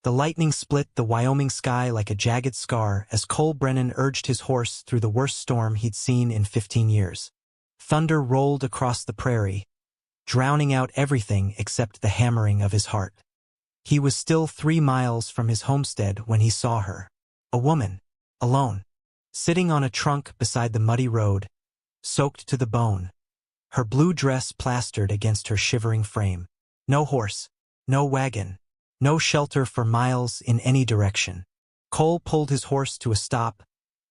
The lightning split the Wyoming sky like a jagged scar as Cole Brennan urged his horse through the worst storm he'd seen in 15 years. Thunder rolled across the prairie, drowning out everything except the hammering of his heart. He was still 3 miles from his homestead when he saw her. A woman, alone, sitting on a trunk beside the muddy road, soaked to the bone, her blue dress plastered against her shivering frame. No horse, no wagon, no shelter for miles in any direction. Cole pulled his horse to a stop,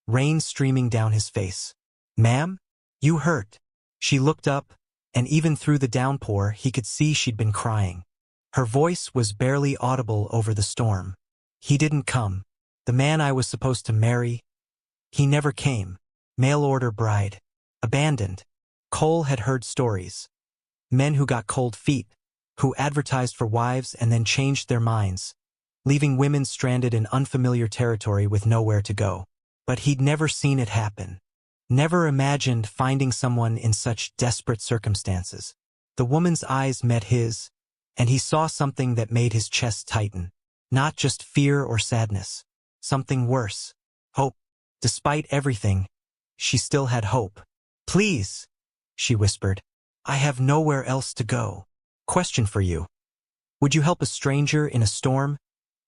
rain streaming down his face. "Ma'am? You hurt?" She looked up, and even through the downpour he could see she'd been crying. Her voice was barely audible over the storm. "He didn't come. The man I was supposed to marry. He never came. Mail-order bride. Abandoned." Cole had heard stories. Men who got cold feet, who advertised for wives and then changed their minds, leaving women stranded in unfamiliar territory with nowhere to go. But he'd never seen it happen. Never imagined finding someone in such desperate circumstances. The woman's eyes met his, and he saw something that made his chest tighten. Not just fear or sadness. Something worse. Hope. Despite everything, she still had hope. "Please," she whispered. "I have nowhere else to go." Question for you. Would you help a stranger in a storm,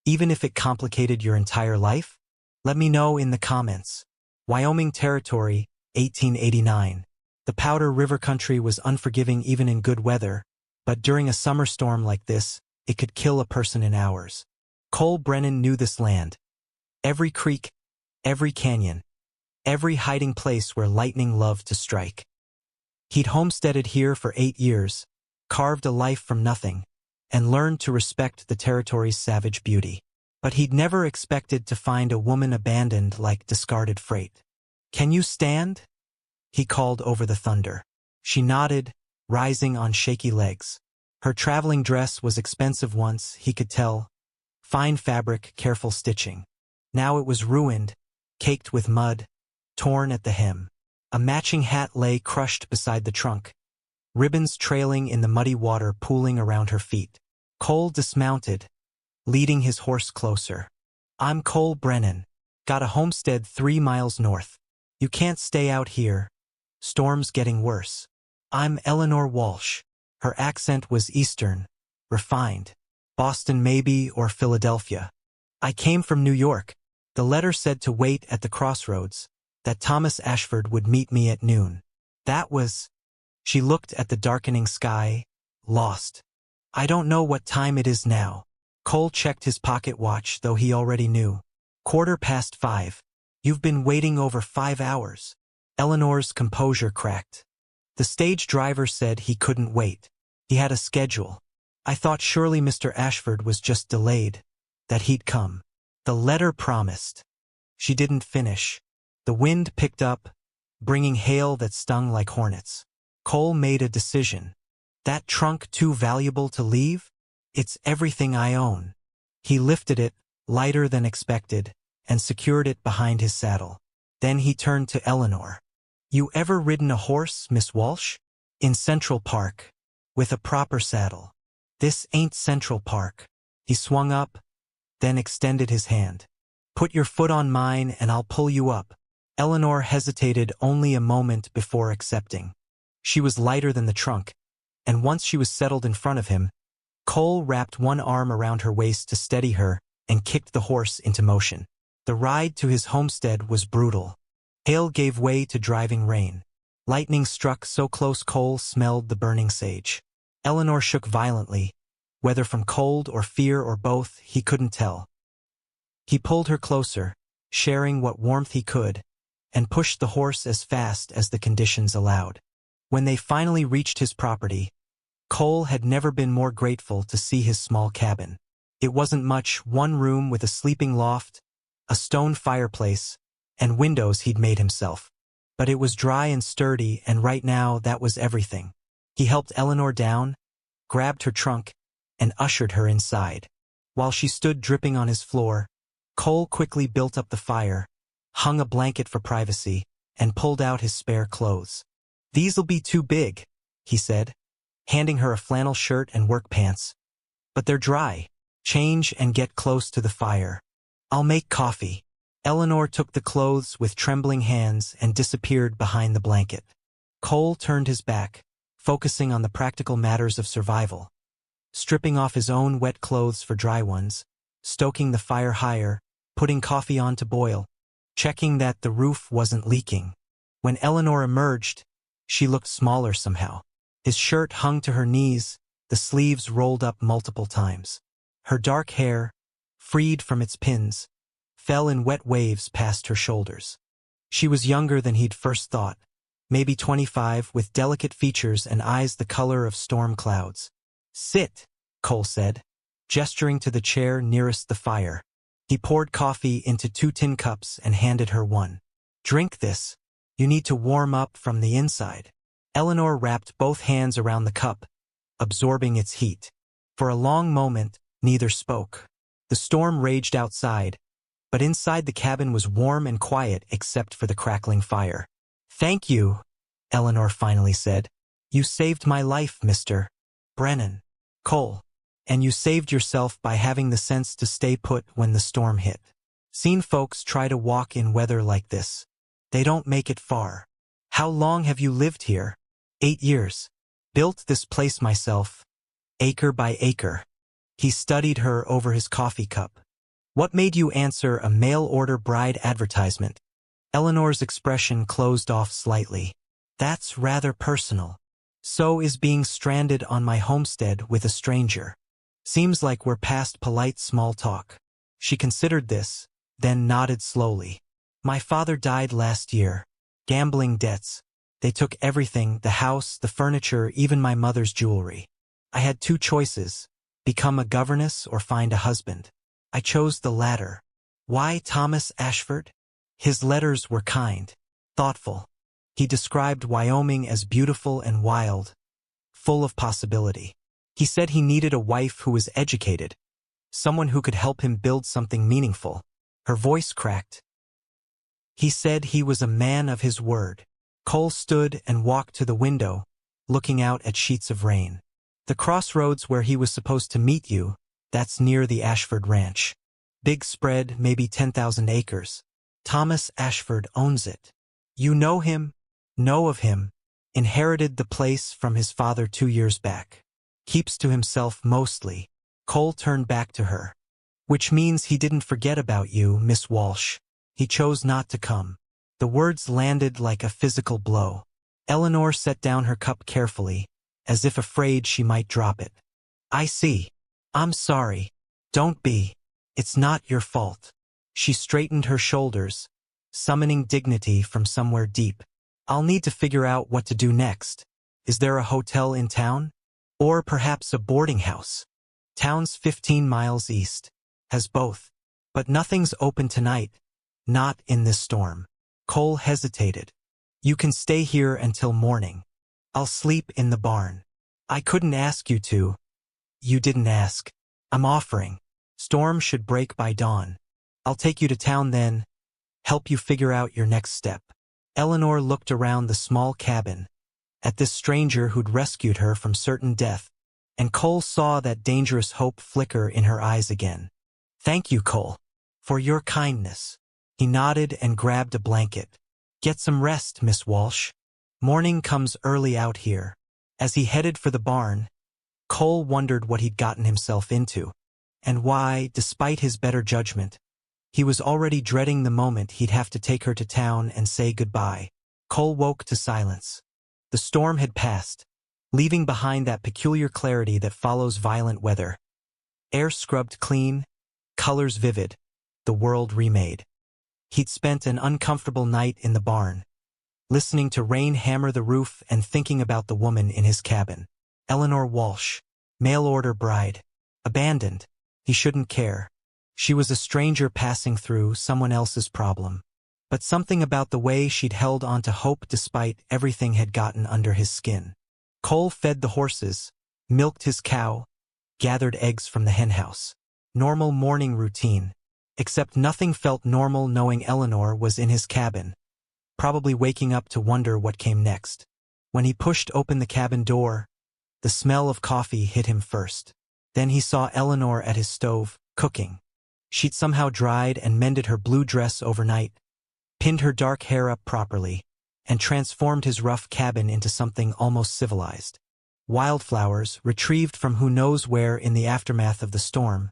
even if it complicated your entire life? Let me know in the comments. Wyoming Territory, 1889. The Powder River country was unforgiving even in good weather, but during a summer storm like this, it could kill a person in hours. Cole Brennan knew this land. Every creek, every canyon, every hiding place where lightning loved to strike. He'd homesteaded here for 8 years, carved a life from nothing, and learned to respect the territory's savage beauty. But he'd never expected to find a woman abandoned like discarded freight. "Can you stand?" he called over the thunder. She nodded, rising on shaky legs. Her traveling dress was expensive once, he could tell. Fine fabric, careful stitching. Now it was ruined, caked with mud, torn at the hem. A matching hat lay crushed beside the trunk, ribbons trailing in the muddy water pooling around her feet. Cole dismounted, leading his horse closer. "I'm Cole Brennan. Got a homestead 3 miles north. You can't stay out here. Storm's getting worse. I'm Eleanor Walsh." Her accent was Eastern, refined. "Boston maybe, or Philadelphia. I came from New York." The letter said to wait at the crossroads, that Thomas Ashford would meet me at noon. That was... She looked at the darkening sky, lost. "I don't know what time it is now." Cole checked his pocket watch, though he already knew. 5:15. "You've been waiting over 5 hours. Eleanor's composure cracked. The stage driver said he couldn't wait. He had a schedule. I thought surely Mr. Ashford was just delayed, that he'd come. The letter promised. She didn't finish. The wind picked up, bringing hail that stung like hornets. Cole made a decision. That trunk too valuable to leave? It's everything I own. He lifted it, lighter than expected, and secured it behind his saddle. Then he turned to Eleanor. "You ever ridden a horse, Miss Walsh?" "In Central Park. With a proper saddle." "This ain't Central Park." He swung up, then extended his hand. "Put your foot on mine and I'll pull you up." Eleanor hesitated only a moment before accepting. She was lighter than the trunk, and once she was settled in front of him, Cole wrapped one arm around her waist to steady her and kicked the horse into motion. The ride to his homestead was brutal. Hail gave way to driving rain. Lightning struck so close Cole smelled the burning sage. Eleanor shook violently, whether from cold or fear or both, he couldn't tell. He pulled her closer, sharing what warmth he could, and pushed the horse as fast as the conditions allowed. When they finally reached his property, Cole had never been more grateful to see his small cabin. It wasn't much, one room with a sleeping loft, a stone fireplace, and windows he'd made himself. But it was dry and sturdy, and right now that was everything. He helped Eleanor down, grabbed her trunk, and ushered her inside. While she stood dripping on his floor, Cole quickly built up the fire, hung a blanket for privacy, and pulled out his spare clothes. "These'll be too big," he said, handing her a flannel shirt and work pants. "But they're dry." Change and get close to the fire. I'll make coffee. Eleanor took the clothes with trembling hands and disappeared behind the blanket. Cole turned his back, focusing on the practical matters of survival. Stripping off his own wet clothes for dry ones, stoking the fire higher, putting coffee on to boil, checking that the roof wasn't leaking. When Eleanor emerged, she looked smaller somehow. His shirt hung to her knees, the sleeves rolled up multiple times. Her dark hair, freed from its pins, fell in wet waves past her shoulders. She was younger than he'd first thought, maybe 25, with delicate features and eyes the color of storm clouds. "Sit," Cole said, gesturing to the chair nearest the fire. He poured coffee into 2 tin cups and handed her one. "Drink this. You need to warm up from the inside." Eleanor wrapped both hands around the cup, absorbing its heat. For a long moment, neither spoke. The storm raged outside, but inside the cabin was warm and quiet except for the crackling fire. "Thank you," Eleanor finally said. "You saved my life, Mr. Brennan." "Cole. And you saved yourself by having the sense to stay put when the storm hit. Seen folks try to walk in weather like this. They don't make it far." "How long have you lived here?" 8 years. "Built this place myself, acre by acre." He studied her over his coffee cup. "What made you answer a mail-order bride advertisement?" Eleanor's expression closed off slightly. "That's rather personal. So is being stranded on my homestead with a stranger. Seems like we're past polite small talk." She considered this, then nodded slowly. "My father died last year. Gambling debts. They took everything, the house, the furniture, even my mother's jewelry. I had 2 choices, become a governess or find a husband. I chose the latter." "Why Thomas Ashford?" His letters were kind, thoughtful. He described Wyoming as beautiful and wild, full of possibility. He said he needed a wife who was educated, someone who could help him build something meaningful. Her voice cracked. He said he was a man of his word. Cole stood and walked to the window, looking out at sheets of rain. "The crossroads where he was supposed to meet you, that's near the Ashford Ranch. Big spread, maybe 10,000 acres. Thomas Ashford owns it." "You know him?" "Know of him. Inherited the place from his father 2 years back. Keeps to himself mostly." Cole turned back to her. "Which means he didn't forget about you, Miss Walsh. He chose not to come." The words landed like a physical blow. Eleanor set down her cup carefully, as if afraid she might drop it. "I see. I'm sorry. Don't be. It's not your fault." She straightened her shoulders, summoning dignity from somewhere deep. "I'll need to figure out what to do next. Is there a hotel in town? Or perhaps a boarding house? Town's 15 miles east. Has both. But nothing's open tonight. Not in this storm." Cole hesitated. "You can stay here until morning. I'll sleep in the barn." "I couldn't ask you to." "You didn't ask. I'm offering. Storm should break by dawn. I'll take you to town then, help you figure out your next step." Eleanor looked around the small cabin, at this stranger who'd rescued her from certain death, and Cole saw that dangerous hope flicker in her eyes again. "Thank you, Cole, for your kindness." He nodded and grabbed a blanket. "Get some rest, Miss Walsh. Morning comes early out here." As he headed for the barn, Cole wondered what he'd gotten himself into, and why, despite his better judgment, he was already dreading the moment he'd have to take her to town and say goodbye. Cole woke to silence. The storm had passed, leaving behind that peculiar clarity that follows violent weather. Air scrubbed clean, colors vivid, the world remade. He'd spent an uncomfortable night in the barn, listening to rain hammer the roof and thinking about the woman in his cabin. Eleanor Walsh, mail-order bride, abandoned. He shouldn't care. She was a stranger passing through, someone else's problem. But something about the way she'd held on to hope despite everything had gotten under his skin. Cole fed the horses, milked his cow, gathered eggs from the henhouse. Normal morning routine. Except nothing felt normal knowing Eleanor was in his cabin, probably waking up to wonder what came next. When he pushed open the cabin door, the smell of coffee hit him first. Then he saw Eleanor at his stove, cooking. She'd somehow dried and mended her blue dress overnight, pinned her dark hair up properly, and transformed his rough cabin into something almost civilized. Wildflowers, retrieved from who knows where in the aftermath of the storm,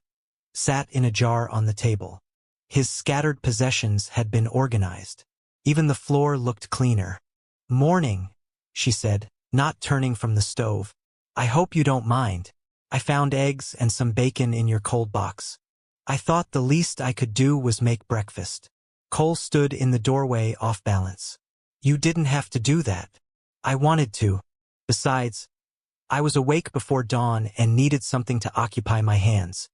sat in a jar on the table. His scattered possessions had been organized. Even the floor looked cleaner. "Morning," she said, not turning from the stove. "I hope you don't mind. I found eggs and some bacon in your cold box. I thought the least I could do was make breakfast." Cole stood in the doorway off balance. "You didn't have to do that. I wanted to. Besides, I was awake before dawn and needed something to occupy my hands."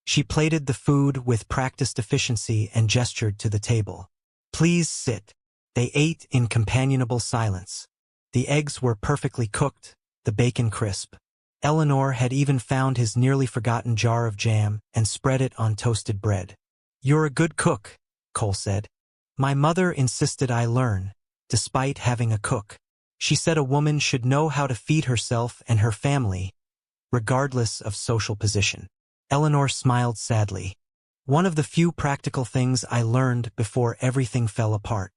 She plated the food with practiced efficiency and gestured to the table. "Please sit." They ate in companionable silence. The eggs were perfectly cooked, the bacon crisp. Eleanor had even found his nearly forgotten jar of jam and spread it on toasted bread. "You're a good cook," Cole said. "My mother insisted I learn, despite having a cook. She said a woman should know how to feed herself and her family, regardless of social position." Eleanor smiled sadly. "One of the few practical things I learned before everything fell apart."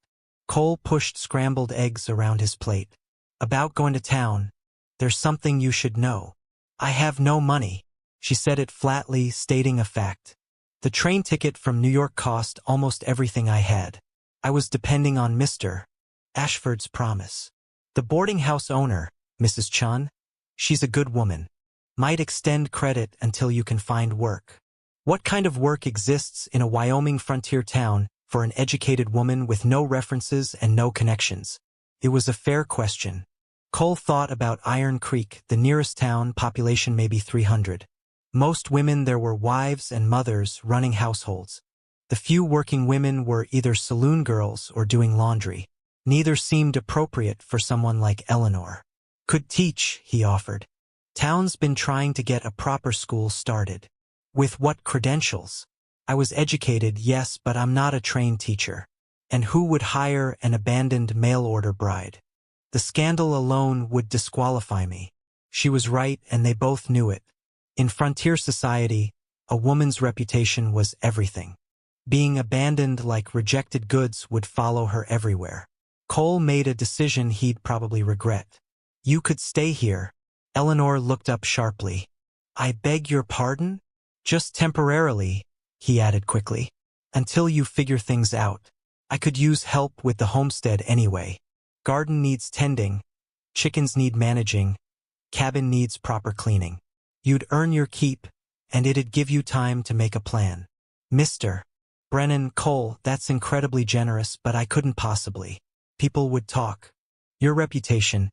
Cole pushed scrambled eggs around his plate. "About going to town, there's something you should know. I have no money." She said it flatly, stating a fact. "The train ticket from New York cost almost everything I had. I was depending on Mr. Ashford's promise. The boarding house owner, Mrs. Chun, she's a good woman. Might extend credit until you can find work." What kind of work exists in a Wyoming frontier town for an educated woman with no references and no connections? It was a fair question. Cole thought about Iron Creek, the nearest town, population maybe 300. Most women there were wives and mothers running households. The few working women were either saloon girls or doing laundry. Neither seemed appropriate for someone like Eleanor. "Could teach," he offered. "Town's been trying to get a proper school started." "With what credentials?" "I was educated, yes, but I'm not a trained teacher. And who would hire an abandoned mail-order bride? The scandal alone would disqualify me." She was right, and they both knew it. In frontier society, a woman's reputation was everything. Being abandoned like rejected goods would follow her everywhere. Cole made a decision he'd probably regret. "You could stay here." Eleanor looked up sharply. "I beg your pardon?" "Just temporarily," he added quickly. "Until you figure things out. I could use help with the homestead anyway. Garden needs tending, chickens need managing, cabin needs proper cleaning. You'd earn your keep, and it'd give you time to make a plan." "Mr. Brennan, Cole, that's incredibly generous, but I couldn't possibly. People would talk. Your reputation."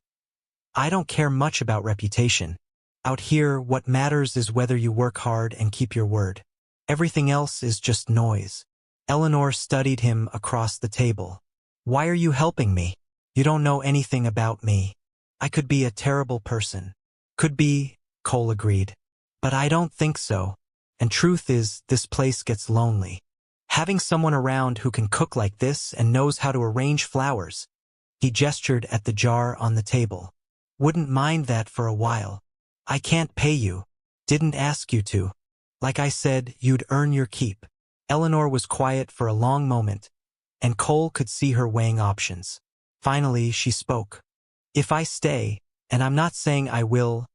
"I don't care much about reputation. Out here, what matters is whether you work hard and keep your word. Everything else is just noise." Eleanor studied him across the table. "Why are you helping me? You don't know anything about me." "I could be a terrible person." "Could be," Cole agreed. "But I don't think so. And truth is, this place gets lonely. Having someone around who can cook like this and knows how to arrange flowers." He gestured at the jar on the table. "Wouldn't mind that for a while. I can't pay you. Didn't ask you to. Like I said, you'd earn your keep." Eleanor was quiet for a long moment, and Cole could see her weighing options. Finally, she spoke. "If I stay, and I'm not saying I will,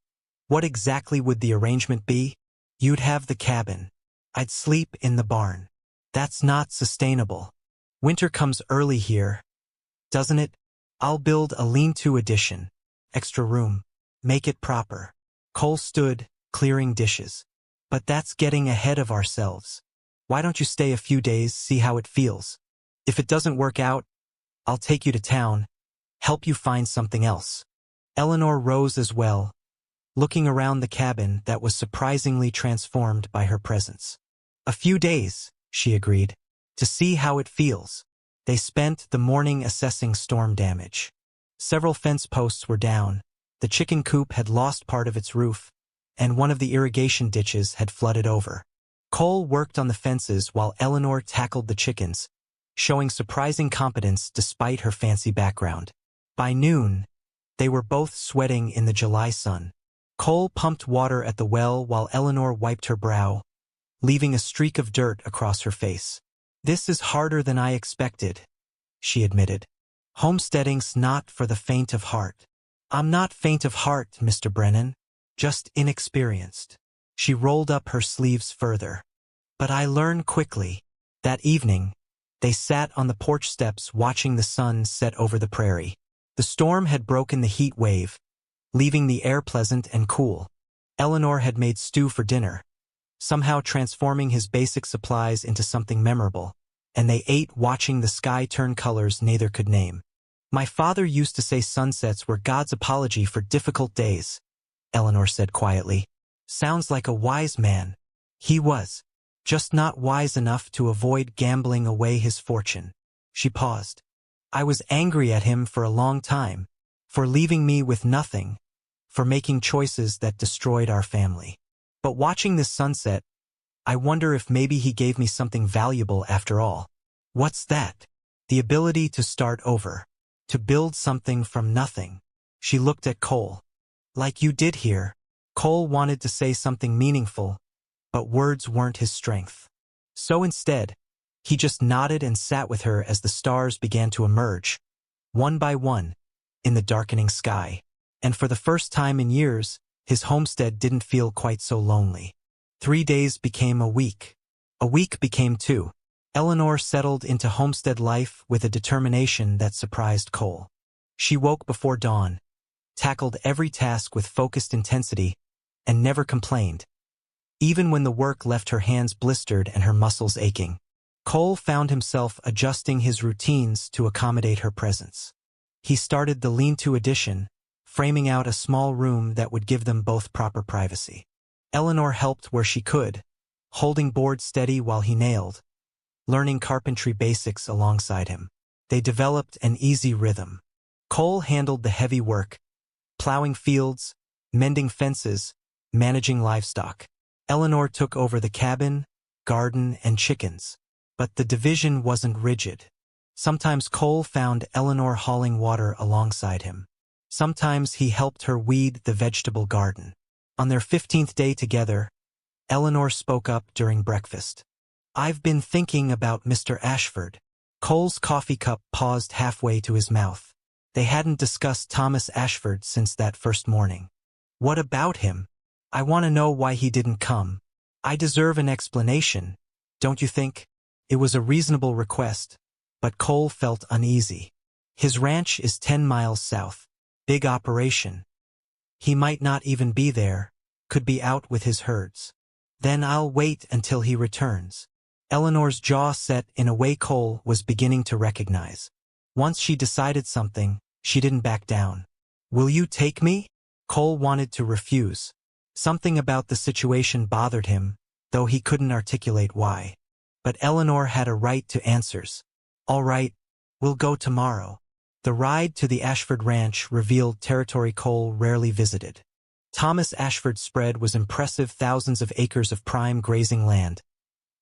what exactly would the arrangement be?" "You'd have the cabin. I'd sleep in the barn." "That's not sustainable. Winter comes early here, doesn't it?" "I'll build a lean-to addition. Extra room. Make it proper." Cole stood, clearing dishes. "But that's getting ahead of ourselves. Why don't you stay a few days, see how it feels? If it doesn't work out, I'll take you to town, help you find something else." Eleanor rose as well, looking around the cabin that was surprisingly transformed by her presence. "A few days," she agreed, "to see how it feels." They spent the morning assessing storm damage. Several fence posts were down, the chicken coop had lost part of its roof, and one of the irrigation ditches had flooded over. Cole worked on the fences while Eleanor tackled the chickens, showing surprising competence despite her fancy background. By noon, they were both sweating in the July sun. Cole pumped water at the well while Eleanor wiped her brow, leaving a streak of dirt across her face. "This is harder than I expected," she admitted. "Homesteading's not for the faint of heart." "I'm not faint of heart, Mr. Brennan. Just inexperienced." She rolled up her sleeves further. "But I learn quickly." That evening, they sat on the porch steps watching the sun set over the prairie. The storm had broken the heat wave, leaving the air pleasant and cool. Eleanor had made stew for dinner, somehow transforming his basic supplies into something memorable, and they ate watching the sky turn colors neither could name. "My father used to say sunsets were God's apology for difficult days," Eleanor said quietly. "Sounds like a wise man." He was, just not wise enough to avoid gambling away his fortune. She paused. "I was angry at him for a long time, for leaving me with nothing, for making choices that destroyed our family. But watching this sunset, I wonder if maybe he gave me something valuable after all." "What's that?" "The ability to start over, to build something from nothing." She looked at Cole. "Like you did here." Cole wanted to say something meaningful, but words weren't his strength. So instead, he just nodded and sat with her as the stars began to emerge, one by one, in the darkening sky. And for the first time in years, his homestead didn't feel quite so lonely. 3 days became a week. A week became 2. Eleanor settled into homestead life with a determination that surprised Cole. She woke before dawn, tackled every task with focused intensity, and never complained, even when the work left her hands blistered and her muscles aching. Cole found himself adjusting his routines to accommodate her presence. He started the lean-to addition, framing out a small room that would give them both proper privacy. Eleanor helped where she could, holding boards steady while he nailed, learning carpentry basics alongside him. They developed an easy rhythm. Cole handled the heavy work, plowing fields, mending fences, managing livestock. Eleanor took over the cabin, garden, and chickens. But the division wasn't rigid. Sometimes Cole found Eleanor hauling water alongside him. Sometimes he helped her weed the vegetable garden. On their 15th day together, Eleanor spoke up during breakfast. "I've been thinking about Mr. Ashford." Cole's coffee cup paused halfway to his mouth. They hadn't discussed Thomas Ashford since that first morning. "What about him? I want to know why he didn't come. I deserve an explanation, don't you think?" It was a reasonable request, but Cole felt uneasy. His ranch is 10 miles south. Big operation. He might not even be there, could be out with his herds. "Then I'll wait until he returns." Eleanor's jaw set in a way Cole was beginning to recognize. Once she decided something, she didn't back down. "Will you take me?" Cole wanted to refuse. Something about the situation bothered him, though he couldn't articulate why. But Eleanor had a right to answers. "All right, we'll go tomorrow." The ride to the Ashford Ranch revealed territory Cole rarely visited. Thomas Ashford's spread was impressive, thousands of acres of prime grazing land.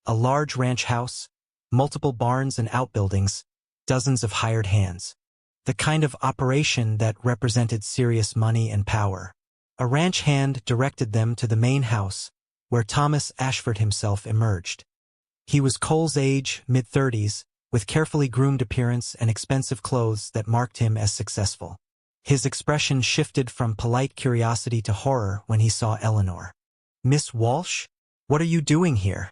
A large ranch house, multiple barns and outbuildings, dozens of hired hands. The kind of operation that represented serious money and power. A ranch hand directed them to the main house, where Thomas Ashford himself emerged. He was Cole's age, mid-30s, with carefully groomed appearance and expensive clothes that marked him as successful. His expression shifted from polite curiosity to horror when he saw Eleanor. "Miss Walsh? What are you doing here?"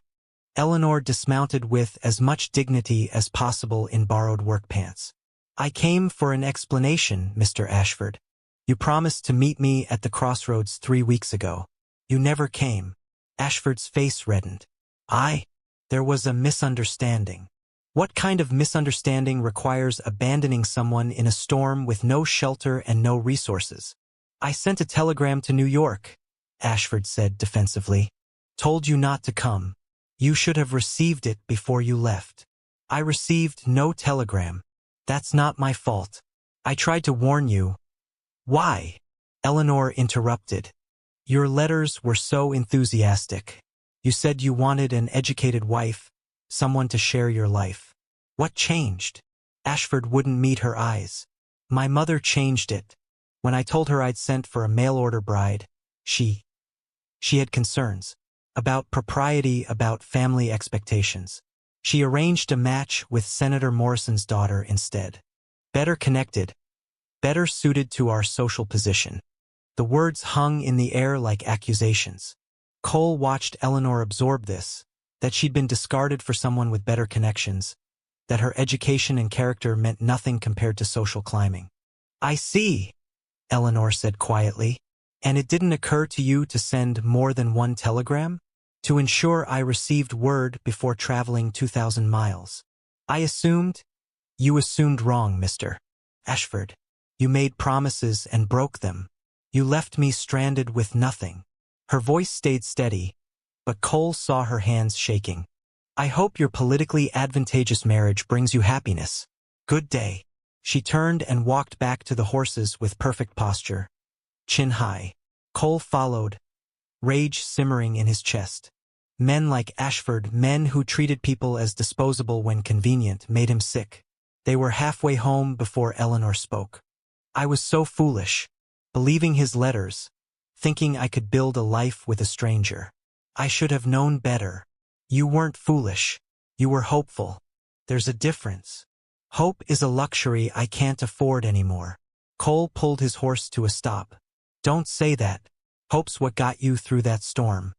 Eleanor dismounted with as much dignity as possible in borrowed work pants. "I came for an explanation, Mr. Ashford. You promised to meet me at the crossroads 3 weeks ago. You never came." Ashford's face reddened. There was a misunderstanding." "What kind of misunderstanding requires abandoning someone in a storm with no shelter and no resources?" "I sent a telegram to New York," Ashford said defensively. "Told you not to come. You should have received it before you left." "I received no telegram. That's not my fault. I tried to warn you." "Why?" Eleanor interrupted. "Your letters were so enthusiastic. You said you wanted an educated wife, someone to share your life. What changed?" Ashford wouldn't meet her eyes. "My mother changed it. When I told her I'd sent for a mail-order bride, She had concerns. About propriety, about family expectations. She arranged a match with Senator Morrison's daughter instead. Better connected. Better suited to our social position. The words hung in the air like accusations. Cole watched Eleanor absorb this, that she'd been discarded for someone with better connections, that her education and character meant nothing compared to social climbing. I see, Eleanor said quietly. And it didn't occur to you to send more than one telegram? To ensure I received word before traveling 2,000 miles. You assumed wrong, Mr. Ashford. You made promises and broke them. You left me stranded with nothing. Her voice stayed steady, but Cole saw her hands shaking. I hope your politically advantageous marriage brings you happiness. Good day. She turned and walked back to the horses with perfect posture. Chin high. Cole followed, rage simmering in his chest. Men like Ashford, men who treated people as disposable when convenient, made him sick. They were halfway home before Eleanor spoke. I was so foolish, believing his letters, thinking I could build a life with a stranger. I should have known better. You weren't foolish. You were hopeful. There's a difference. Hope is a luxury I can't afford anymore. Cole pulled his horse to a stop. Don't say that. Hope's what got you through that storm.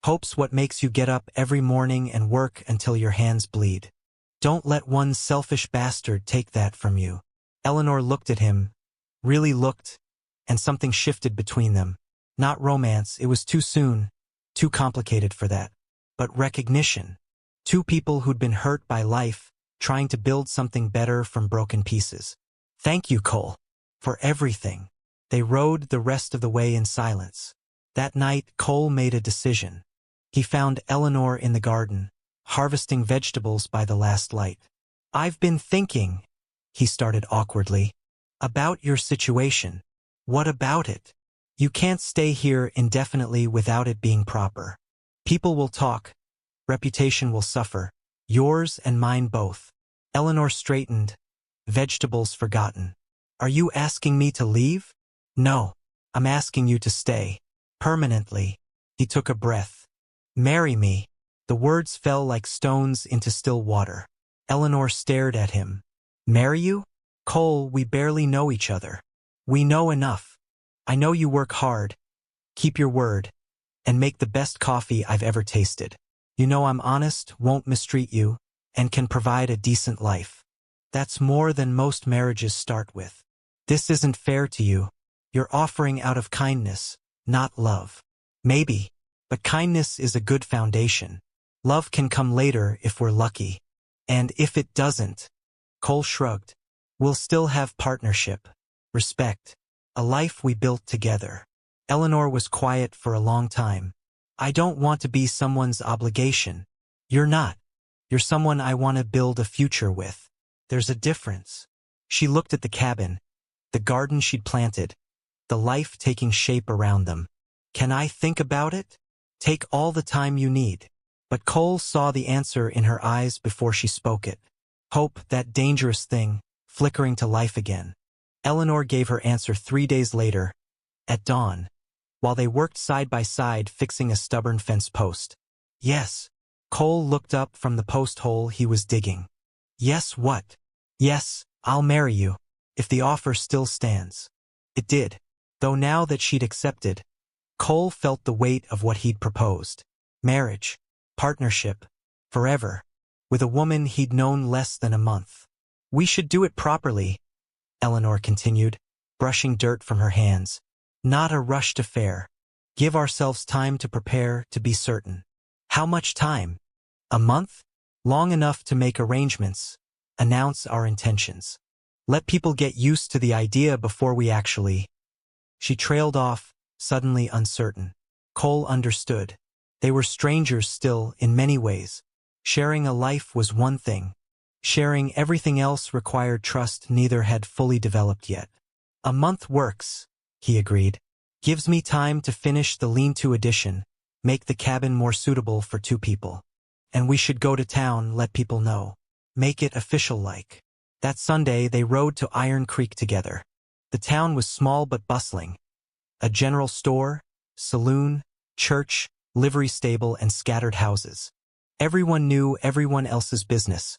Hope's what makes you get up every morning and work until your hands bleed. Don't let one selfish bastard take that from you. Eleanor looked at him, really looked, and something shifted between them. Not romance, it was too soon, too complicated for that. But recognition. Two people who'd been hurt by life, trying to build something better from broken pieces. Thank you, Cole, for everything. They rode the rest of the way in silence. That night, Cole made a decision. He found Eleanor in the garden, harvesting vegetables by the last light. I've been thinking, he started awkwardly, about your situation. What about it? You can't stay here indefinitely without it being proper. People will talk. Reputation will suffer. Yours and mine both. Eleanor straightened. Vegetables forgotten. Are you asking me to leave? No. I'm asking you to stay. Permanently. He took a breath. Marry me. The words fell like stones into still water. Eleanor stared at him. Marry you? Cole, we barely know each other. We know enough. I know you work hard. Keep your word. And make the best coffee I've ever tasted. You know I'm honest, won't mistreat you, and can provide a decent life. That's more than most marriages start with. This isn't fair to you. You're offering out of kindness, not love. Maybe, but kindness is a good foundation. Love can come later if we're lucky. And if it doesn't, Cole shrugged, we'll still have partnership, respect, a life we built together. Eleanor was quiet for a long time. I don't want to be someone's obligation. You're not. You're someone I want to build a future with. There's a difference. She looked at the cabin, the garden she'd planted, the life taking shape around them. Can I think about it? Take all the time you need. But Cole saw the answer in her eyes before she spoke it. Hope, that dangerous thing, flickering to life again. Eleanor gave her answer 3 days later, at dawn, while they worked side by side fixing a stubborn fence post. Yes. Cole looked up from the post hole he was digging. Yes, what? Yes, I'll marry you, if the offer still stands. It did, though now that she'd accepted, Cole felt the weight of what he'd proposed. Marriage, partnership, forever, with a woman he'd known less than a month. We should do it properly, Eleanor continued, brushing dirt from her hands. Not a rushed affair. Give ourselves time to prepare, to be certain. How much time? A month? Long enough to make arrangements, announce our intentions. Let people get used to the idea before we actually... She trailed off, suddenly uncertain. Cole understood. They were strangers still, in many ways. Sharing a life was one thing. Sharing everything else required trust neither had fully developed yet. A month works, he agreed. Gives me time to finish the lean-to addition, make the cabin more suitable for 2 people. And we should go to town, let people know. Make it official-like. That Sunday they rode to Iron Creek together. The town was small but bustling. A general store, saloon, church, livery stable, and scattered houses. Everyone knew everyone else's business,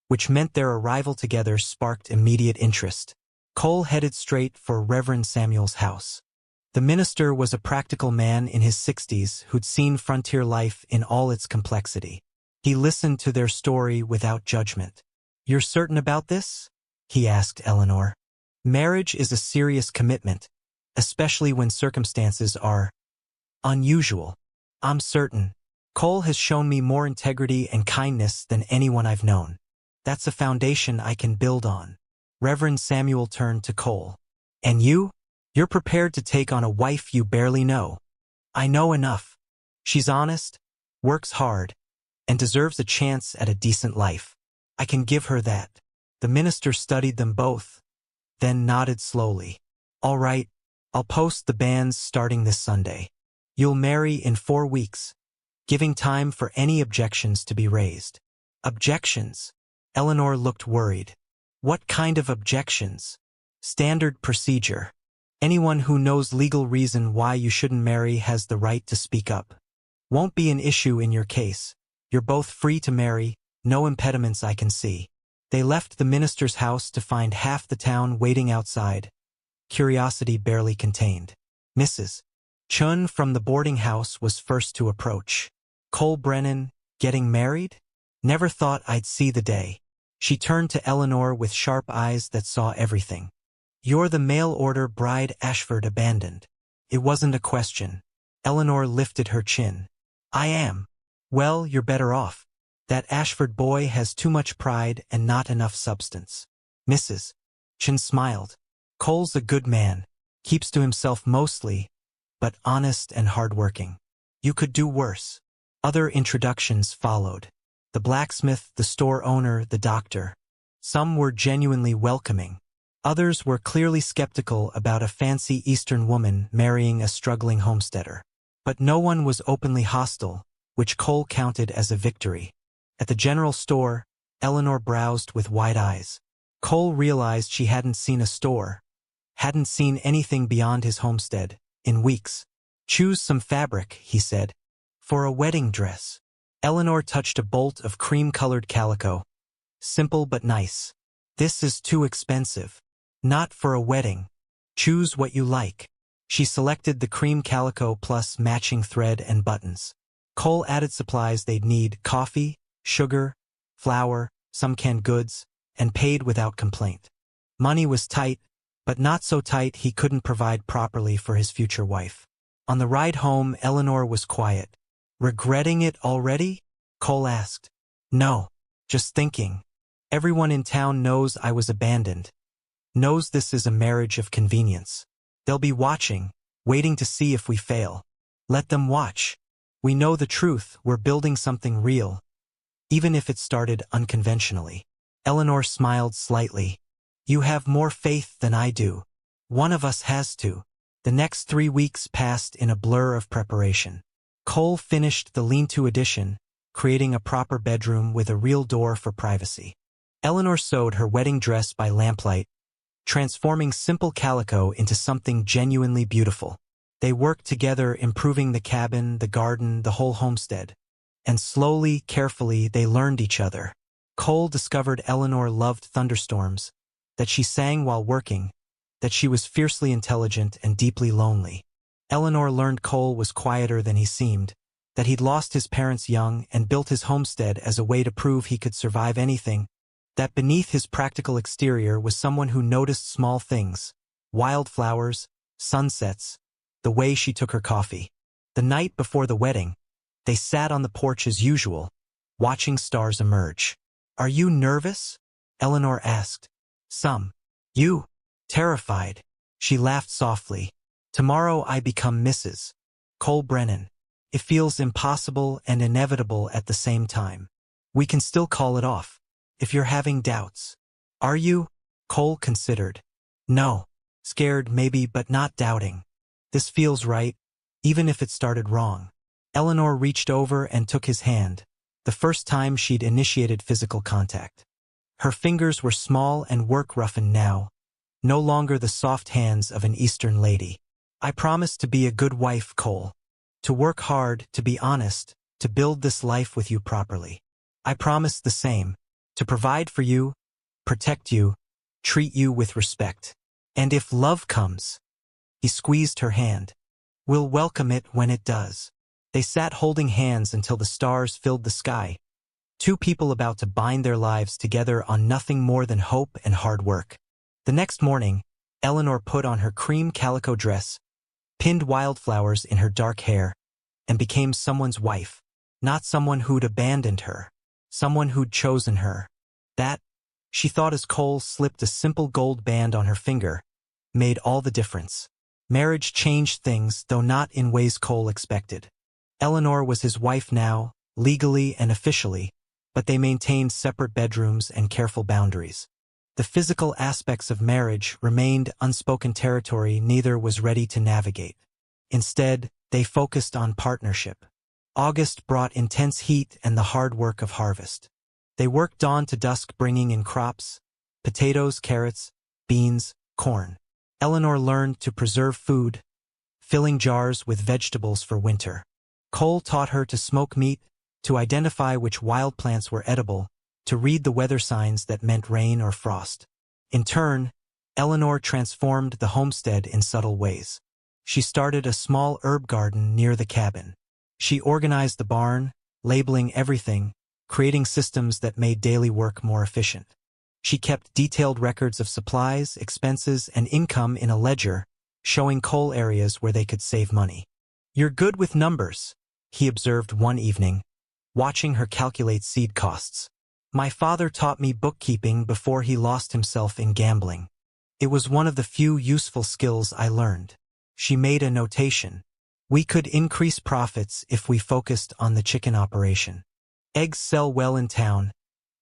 which meant their arrival together sparked immediate interest. Cole headed straight for Reverend Samuel's house. The minister was a practical man in his 60s who'd seen frontier life in all its complexity. He listened to their story without judgment. "You're certain about this?" he asked Eleanor. "Marriage is a serious commitment, especially when circumstances are unusual." "I'm certain. Cole has shown me more integrity and kindness than anyone I've known. That's a foundation I can build on." Reverend Samuel turned to Cole. "And you? You're prepared to take on a wife you barely know." "I know enough. She's honest, works hard, and deserves a chance at a decent life. I can give her that." The minister studied them both, then nodded slowly. "All right, I'll post the banns starting this Sunday. You'll marry in 4 weeks, giving time for any objections to be raised." "Objections?" Eleanor looked worried. "What kind of objections?" "Standard procedure. Anyone who knows legal reason why you shouldn't marry has the right to speak up. Won't be an issue in your case. You're both free to marry, no impediments I can see." They left the minister's house to find half the town waiting outside, curiosity barely contained. Mrs. Chun from the boarding house was first to approach. "Cole Brennan, getting married? Never thought I'd see the day." She turned to Eleanor with sharp eyes that saw everything. "You're the mail-order bride Ashford abandoned." It wasn't a question. Eleanor lifted her chin. "I am." "Well, you're better off. That Ashford boy has too much pride and not enough substance." Mrs. Chin smiled. "Cole's a good man, keeps to himself mostly, but honest and hardworking. You could do worse." Other introductions followed. The blacksmith, the store owner, the doctor. Some were genuinely welcoming. Others were clearly skeptical about a fancy Eastern woman marrying a struggling homesteader. But no one was openly hostile, which Cole counted as a victory. At the general store, Eleanor browsed with wide eyes. Cole realized she hadn't seen a store, hadn't seen anything beyond his homestead, in weeks. "Choose some fabric," he said. "For a wedding dress." Eleanor touched a bolt of cream-colored calico. "Simple but nice." "This is too expensive." "Not for a wedding. Choose what you like." She selected the cream calico plus matching thread and buttons. Cole added supplies they'd need: coffee, sugar, flour, some canned goods, and paid without complaint. Money was tight, but not so tight he couldn't provide properly for his future wife. On the ride home, Eleanor was quiet. "Regretting it already?" Cole asked. "No, just thinking. Everyone in town knows I was abandoned. Knows this is a marriage of convenience. They'll be watching, waiting to see if we fail. Let them watch. We know the truth, we're building something real, even if it started unconventionally." Eleanor smiled slightly. "You have more faith than I do. One of us has to." The next 3 weeks passed in a blur of preparation. Cole finished the lean-to addition, creating a proper bedroom with a real door for privacy. Eleanor sewed her wedding dress by lamplight, transforming simple calico into something genuinely beautiful. They worked together, improving the cabin, the garden, the whole homestead. And slowly, carefully, they learned each other. Cole discovered Eleanor loved thunderstorms, that she sang while working, that she was fiercely intelligent and deeply lonely. Eleanor learned Cole was quieter than he seemed, that he'd lost his parents young and built his homestead as a way to prove he could survive anything, that beneath his practical exterior was someone who noticed small things: wildflowers, sunsets, the way she took her coffee. The night before the wedding, they sat on the porch as usual, watching stars emerge. "Are you nervous?" Eleanor asked. "Some." "You?" "Terrified." She laughed softly. "Tomorrow I become Mrs. Cole Brennan. It feels impossible and inevitable at the same time. We can still call it off, if you're having doubts." "Are you?" Cole considered. "No. Scared maybe, but not doubting. This feels right, even if it started wrong." Eleanor reached over and took his hand, the first time she'd initiated physical contact. Her fingers were small and work-roughened now, no longer the soft hands of an Eastern lady. I promise to be a good wife, Cole. To work hard, to be honest, to build this life with you properly. I promise the same, to provide for you, protect you, treat you with respect. And if love comes, he squeezed her hand, we'll welcome it when it does. They sat holding hands until the stars filled the sky. Two people about to bind their lives together on nothing more than hope and hard work. The next morning, Eleanor put on her cream calico dress, pinned wildflowers in her dark hair, and became someone's wife. Not someone who'd abandoned her, someone who'd chosen her. That, she thought as Cole slipped a simple gold band on her finger, made all the difference. Marriage changed things, though not in ways Cole expected. Eleanor was his wife now, legally and officially, but they maintained separate bedrooms and careful boundaries. The physical aspects of marriage remained unspoken territory neither was ready to navigate. Instead, they focused on partnership. August brought intense heat and the hard work of harvest. They worked dawn to dusk bringing in crops, potatoes, carrots, beans, corn. Eleanor learned to preserve food, filling jars with vegetables for winter. Cole taught her to smoke meat, to identify which wild plants were edible, to read the weather signs that meant rain or frost. In turn, Eleanor transformed the homestead in subtle ways. She started a small herb garden near the cabin. She organized the barn, labeling everything, creating systems that made daily work more efficient. She kept detailed records of supplies, expenses, and income in a ledger, showing Cole areas where they could save money. "You're good with numbers," he observed one evening, watching her calculate seed costs. "My father taught me bookkeeping before he lost himself in gambling. It was one of the few useful skills I learned." She made a notation. "We could increase profits if we focused on the chicken operation. Eggs sell well in town,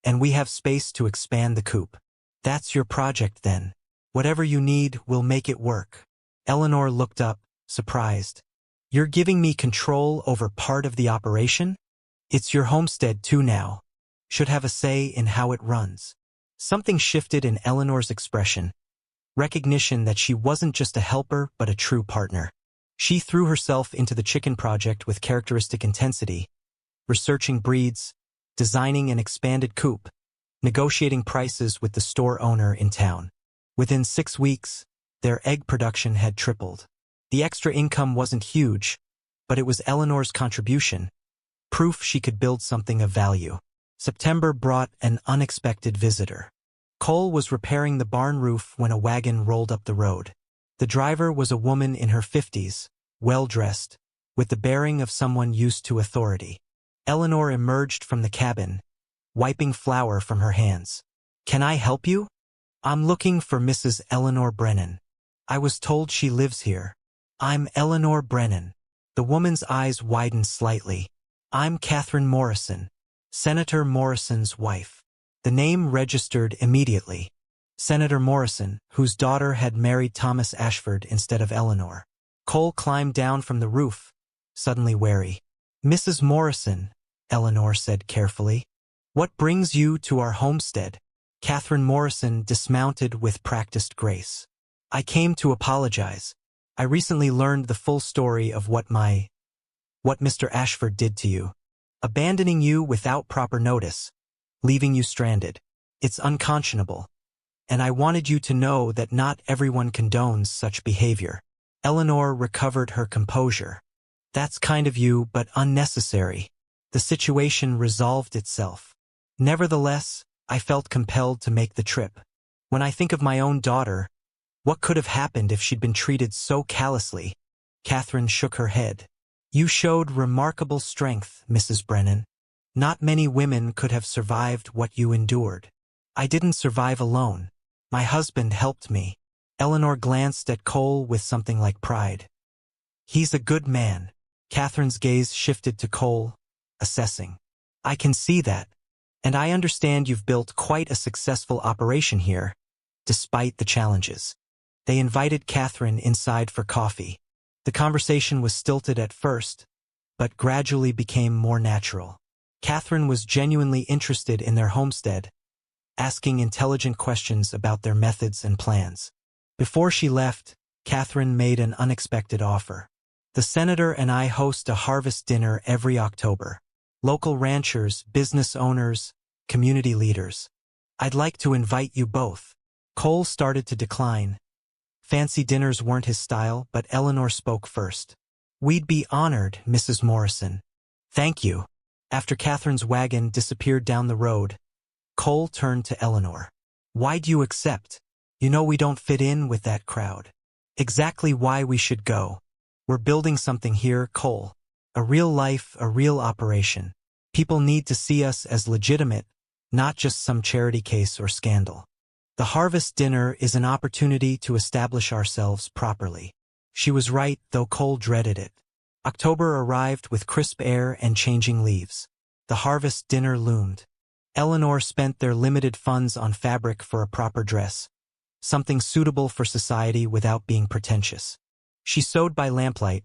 and we have space to expand the coop. That's your project then. Whatever you need, we'll make it work." Eleanor looked up, surprised. "You're giving me control over part of the operation? It's your homestead too now. Should have a say in how it runs." Something shifted in Eleanor's expression. Recognition that she wasn't just a helper but a true partner. She threw herself into the chicken project with characteristic intensity, researching breeds, designing an expanded coop, negotiating prices with the store owner in town. Within 6 weeks, their egg production had tripled. The extra income wasn't huge, but it was Eleanor's contribution, proof she could build something of value. September brought an unexpected visitor. Cole was repairing the barn roof when a wagon rolled up the road. The driver was a woman in her 50s, well-dressed, with the bearing of someone used to authority. Eleanor emerged from the cabin, wiping flour from her hands. "Can I help you? I'm looking for Mrs. Eleanor Brennan. I was told she lives here." "I'm Eleanor Brennan." The woman's eyes widened slightly. "I'm Catherine Morrison, Senator Morrison's wife." The name registered immediately. Senator Morrison, whose daughter had married Thomas Ashford instead of Eleanor. Cole climbed down from the roof, suddenly wary. "Mrs. Morrison," Eleanor said carefully, "what brings you to our homestead?" Catherine Morrison dismounted with practiced grace. "I came to apologize. I recently learned the full story of what Mr. Ashford did to you. Abandoning you without proper notice, leaving you stranded. It's unconscionable. And I wanted you to know that not everyone condones such behavior." Eleanor recovered her composure. "That's kind of you, but unnecessary." The situation resolved itself. "Nevertheless, I felt compelled to make the trip. When I think of my own daughter, what could have happened if she'd been treated so callously?" Catherine shook her head. "You showed remarkable strength, Mrs. Brennan. Not many women could have survived what you endured." "I didn't survive alone. My husband helped me." Eleanor glanced at Cole with something like pride. "He's a good man." Catherine's gaze shifted to Cole, assessing. "I can see that. And I understand you've built quite a successful operation here, despite the challenges." They invited Catherine inside for coffee. The conversation was stilted at first, but gradually became more natural. Catherine was genuinely interested in their homestead, asking intelligent questions about their methods and plans. Before she left, Catherine made an unexpected offer. The senator and I host a harvest dinner every October. Local ranchers, business owners, community leaders. I'd like to invite you both. Cole started to decline. Fancy dinners weren't his style, but Eleanor spoke first. We'd be honored, Mrs. Morrison. Thank you. After Catherine's wagon disappeared down the road, Cole turned to Eleanor. Why'd you accept? You know we don't fit in with that crowd. Exactly why we should go. We're building something here, Cole. A real life, a real operation. People need to see us as legitimate, not just some charity case or scandal. The harvest dinner is an opportunity to establish ourselves properly. She was right, though Cole dreaded it. October arrived with crisp air and changing leaves. The harvest dinner loomed. Eleanor spent their limited funds on fabric for a proper dress, something suitable for society without being pretentious. She sewed by lamplight,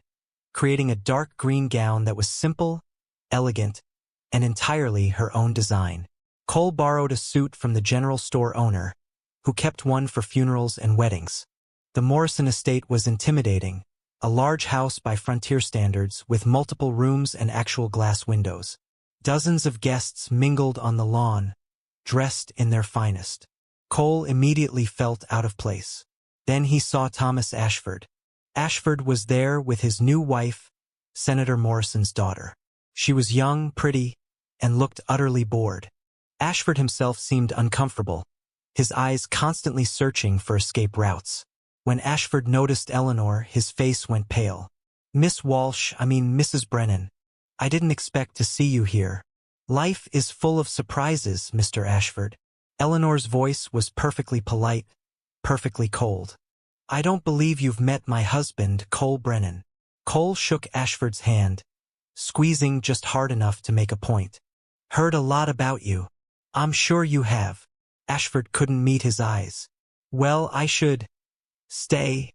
creating a dark green gown that was simple, elegant, and entirely her own design. Cole borrowed a suit from the general store owner, who kept one for funerals and weddings. The Morrison estate was intimidating, a large house by frontier standards with multiple rooms and actual glass windows. Dozens of guests mingled on the lawn, dressed in their finest. Cole immediately felt out of place. Then he saw Thomas Ashford. Ashford was there with his new wife, Senator Morrison's daughter. She was young, pretty, and looked utterly bored. Ashford himself seemed uncomfortable, his eyes constantly searching for escape routes. When Ashford noticed Eleanor, his face went pale. Mrs. Brennan. I didn't expect to see you here. Life is full of surprises, Mr. Ashford. Eleanor's voice was perfectly polite, perfectly cold. I don't believe you've met my husband, Cole Brennan. Cole shook Ashford's hand, squeezing just hard enough to make a point. Heard a lot about you. I'm sure you have. Ashford couldn't meet his eyes. Well, I should stay,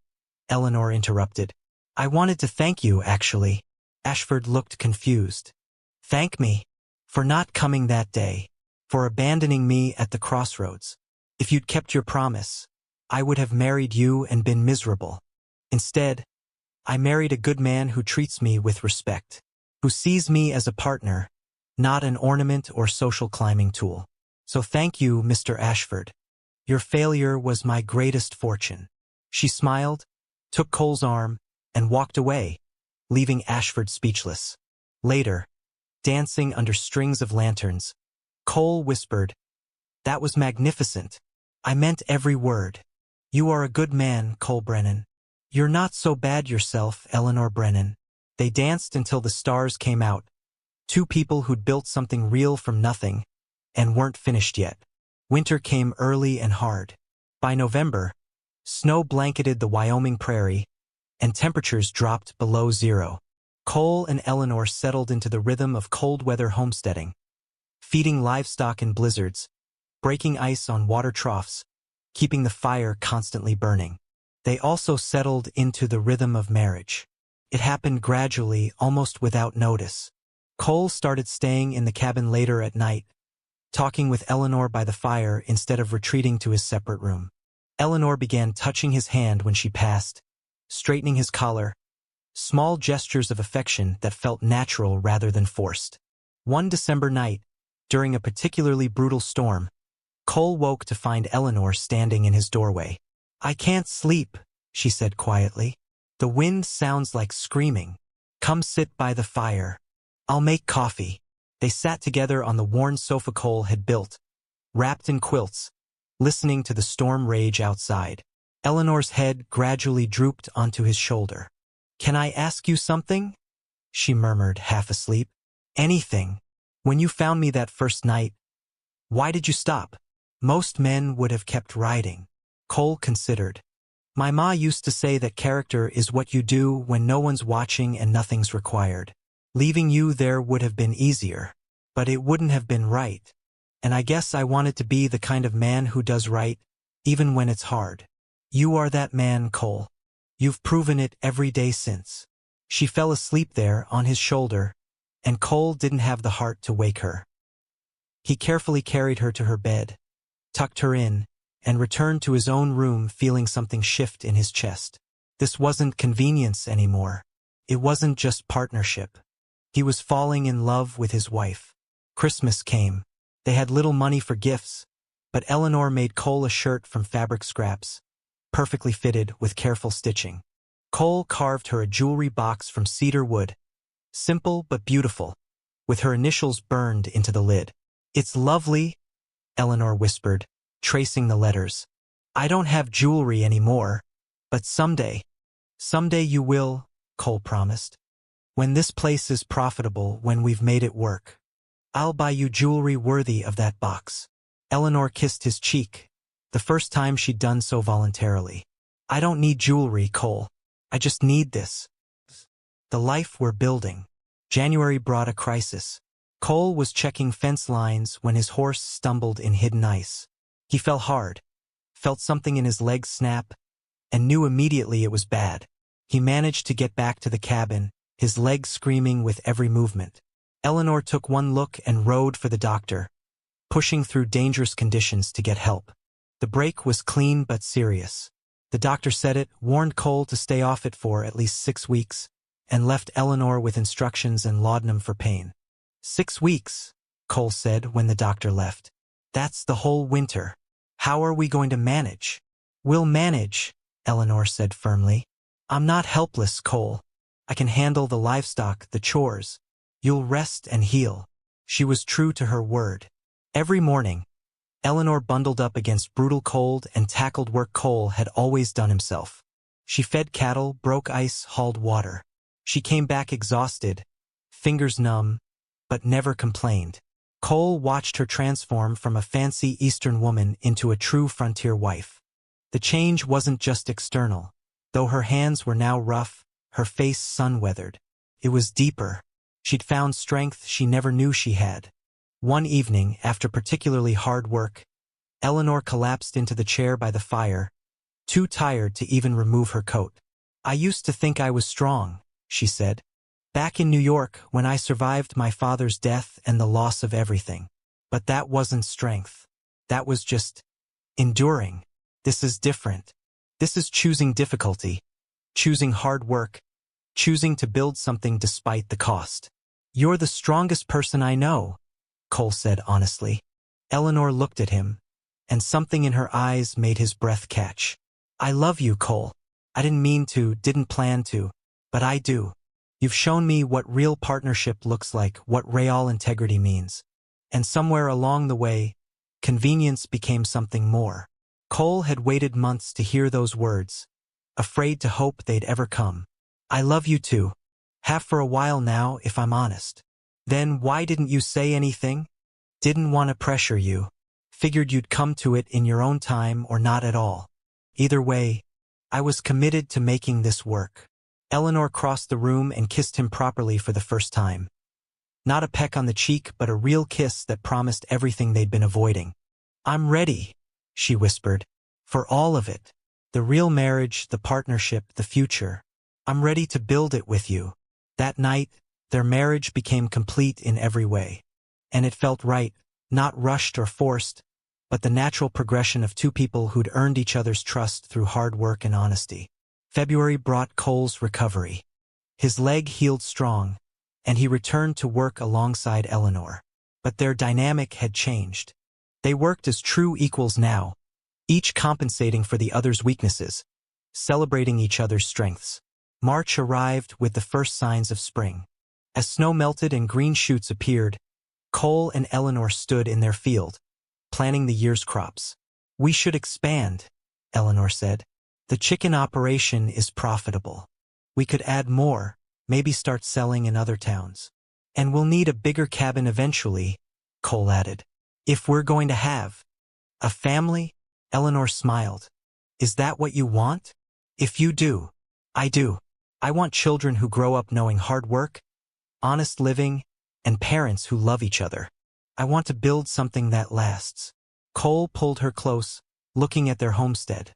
Eleanor interrupted. I wanted to thank you, actually. Ashford looked confused. Thank me? For not coming that day. For abandoning me at the crossroads. If you'd kept your promise, I would have married you and been miserable. Instead, I married a good man who treats me with respect, who sees me as a partner, not an ornament or social climbing tool. So thank you, Mr. Ashford. Your failure was my greatest fortune. She smiled, took Cole's arm, and walked away, leaving Ashford speechless. Later, dancing under strings of lanterns, Cole whispered, That was magnificent. I meant every word. You are a good man, Cole Brennan. You're not so bad yourself, Eleanor Brennan. They danced until the stars came out. Two people who'd built something real from nothing, and weren't finished yet. Winter came early and hard. By November, snow blanketed the Wyoming prairie, and temperatures dropped below zero. Cole and Eleanor settled into the rhythm of cold-weather homesteading, feeding livestock in blizzards, breaking ice on water troughs, keeping the fire constantly burning. They also settled into the rhythm of marriage. It happened gradually, almost without notice. Cole started staying in the cabin later at night, talking with Eleanor by the fire instead of retreating to his separate room. Eleanor began touching his hand when she passed, straightening his collar, small gestures of affection that felt natural rather than forced. One December night, during a particularly brutal storm, Cole woke to find Eleanor standing in his doorway. I can't sleep, she said quietly. The wind sounds like screaming. Come sit by the fire. I'll make coffee. They sat together on the worn sofa Cole had built, wrapped in quilts, listening to the storm rage outside. Eleanor's head gradually drooped onto his shoulder. Can I ask you something? She murmured, half asleep. Anything. When you found me that first night, why did you stop? Most men would have kept riding. Cole considered. My ma used to say that character is what you do when no one's watching and nothing's required. Leaving you there would have been easier, but it wouldn't have been right. And I guess I wanted to be the kind of man who does right, even when it's hard. You are that man, Cole. You've proven it every day since. She fell asleep there on his shoulder, and Cole didn't have the heart to wake her. He carefully carried her to her bed, tucked her in, and returned to his own room feeling something shift in his chest. This wasn't convenience anymore. It wasn't just partnership. He was falling in love with his wife. Christmas came. They had little money for gifts, but Eleanor made Cole a shirt from fabric scraps, perfectly fitted with careful stitching. Cole carved her a jewelry box from cedar wood, simple but beautiful, with her initials burned into the lid. "It's lovely," Eleanor whispered, tracing the letters. "I don't have jewelry anymore, but someday you will," Cole promised. "When this place is profitable, when we've made it work, I'll buy you jewelry worthy of that box." Eleanor kissed his cheek, the first time she'd done so voluntarily. "I don't need jewelry, Cole. I just need this. The life we're building." January brought a crisis. Cole was checking fence lines when his horse stumbled in hidden ice. He fell hard, felt something in his legs snap, and knew immediately it was bad. He managed to get back to the cabin, his legs screaming with every movement. Eleanor took one look and rode for the doctor, pushing through dangerous conditions to get help. The break was clean but serious. The doctor said it, warned Cole to stay off it for at least 6 weeks, and left Eleanor with instructions and laudanum for pain. 6 weeks, Cole said when the doctor left. "That's the whole winter. How are we going to manage?" "We'll manage," Eleanor said firmly. "I'm not helpless, Cole. I can handle the livestock, the chores. You'll rest and heal." She was true to her word. Every morning, Eleanor bundled up against brutal cold and tackled work Cole had always done himself. She fed cattle, broke ice, hauled water. She came back exhausted, fingers numb, but never complained. Cole watched her transform from a fancy Eastern woman into a true frontier wife. The change wasn't just external. Though her hands were now rough, her face sun-weathered. It was deeper. She'd found strength she never knew she had. One evening, after particularly hard work, Eleanor collapsed into the chair by the fire, too tired to even remove her coat. "I used to think I was strong," she said. "Back in New York, when I survived my father's death and the loss of everything. But that wasn't strength. That was just enduring. This is different. This is choosing difficulty, choosing hard work, choosing to build something despite the cost." "You're the strongest person I know," Cole said honestly. Eleanor looked at him, and something in her eyes made his breath catch. "I love you, Cole. I didn't mean to, didn't plan to, but I do. You've shown me what real partnership looks like, what real integrity means." And somewhere along the way, convenience became something more. Cole had waited months to hear those words, afraid to hope they'd ever come. "I love you too. Have for a while now, if I'm honest." "Then why didn't you say anything?" "Didn't want to pressure you. Figured you'd come to it in your own time or not at all. Either way, I was committed to making this work." Eleanor crossed the room and kissed him properly for the first time. Not a peck on the cheek, but a real kiss that promised everything they'd been avoiding. "I'm ready," she whispered, "for all of it. The real marriage, the partnership, the future. I'm ready to build it with you." That night, their marriage became complete in every way. And it felt right, not rushed or forced, but the natural progression of two people who'd earned each other's trust through hard work and honesty. February brought Cole's recovery. His leg healed strong, and he returned to work alongside Eleanor. But their dynamic had changed. They worked as true equals now, each compensating for the other's weaknesses, celebrating each other's strengths. March arrived with the first signs of spring. As snow melted and green shoots appeared, Cole and Eleanor stood in their field, planning the year's crops. "We should expand," Eleanor said. "The chicken operation is profitable. We could add more, maybe start selling in other towns. And we'll need a bigger cabin eventually," Cole added. "If we're going to have a family," Eleanor smiled. "Is that what you want?" "If you do, I do. I want children who grow up knowing hard work, honest living, and parents who love each other. I want to build something that lasts." Cole pulled her close, looking at their homestead.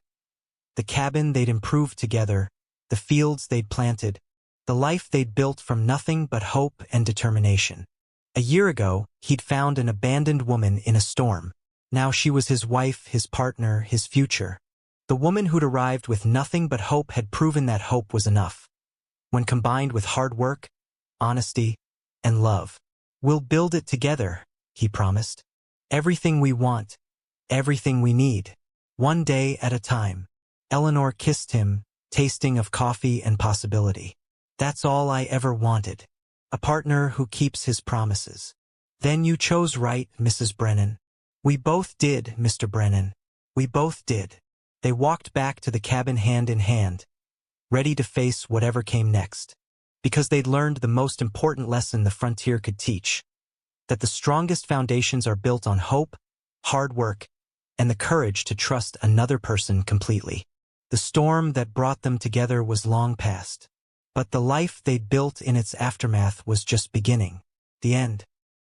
The cabin they'd improved together, the fields they'd planted, the life they'd built from nothing but hope and determination. A year ago, he'd found an abandoned woman in a storm. Now she was his wife, his partner, his future. The woman who'd arrived with nothing but hope had proven that hope was enough. When combined with hard work, honesty, and love. We'll build it together, he promised. Everything we want, everything we need. One day at a time. Eleanor kissed him, tasting of coffee and possibility. That's all I ever wanted. A partner who keeps his promises. Then you chose right, Mrs. Brennan. We both did, Mr. Brennan. We both did. They walked back to the cabin hand in hand, ready to face whatever came next. Because they'd learned the most important lesson the frontier could teach. That the strongest foundations are built on hope, hard work, and the courage to trust another person completely. The storm that brought them together was long past. But the life they'd built in its aftermath was just beginning. The end.